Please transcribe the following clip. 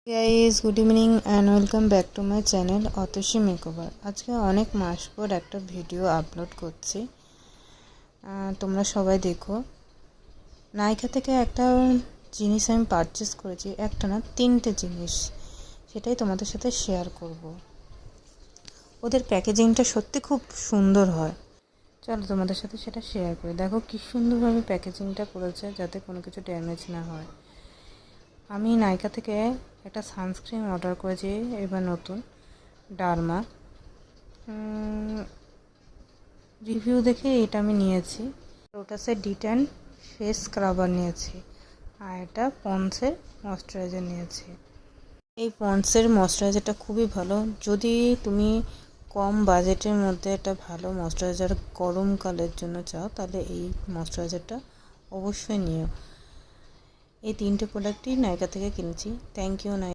Guys, good evening and welcome back to my channel Atasi makeover. আজকে অনেক মাস পর একটা ভিডিও আপলোড করছি, তোমরা সবাই দেখো। নাইকা থেকে একটা জিনিস আমি পারচেস করেছি, একটা না তিনটে জিনিস, সেটাই তোমাদের সাথে শেয়ার করব। ওদের প্যাকেজিংটা সত্যি খুব সুন্দর হয়। চলো তোমাদের সাথে সেটা শেয়ার করি। দেখো কি সুন্দরভাবে প্যাকেজিংটা করেছে, যাতে কোনো কিছু ড্যামেজ না হয়। আমি নাইকা থেকে একটা সানস্ক্রিন অর্ডার করেছি, এবার নতুন ডার্মা। রিভিউ দেখে এটা আমি নিয়েছি। লোটাসের ডিটেন ফেস স্ক্রাবার নিয়েছি, আর এটা পন্ডসের ময়শ্চারাইজার নিয়েছি। এই পন্ডসের ময়শ্চারাইজারটা খুবই ভালো। যদি তুমি কম বাজেটের মধ্যে একটা ভালো ময়শ্চারাইজার গরমকালের জন্য চাও, তাহলে এই ময়শ্চারাইজারটা অবশ্যই নিও। এই তিনটে প্রোডাক্টই নাইকা থেকে কিনেছি। Thank you Nykaa.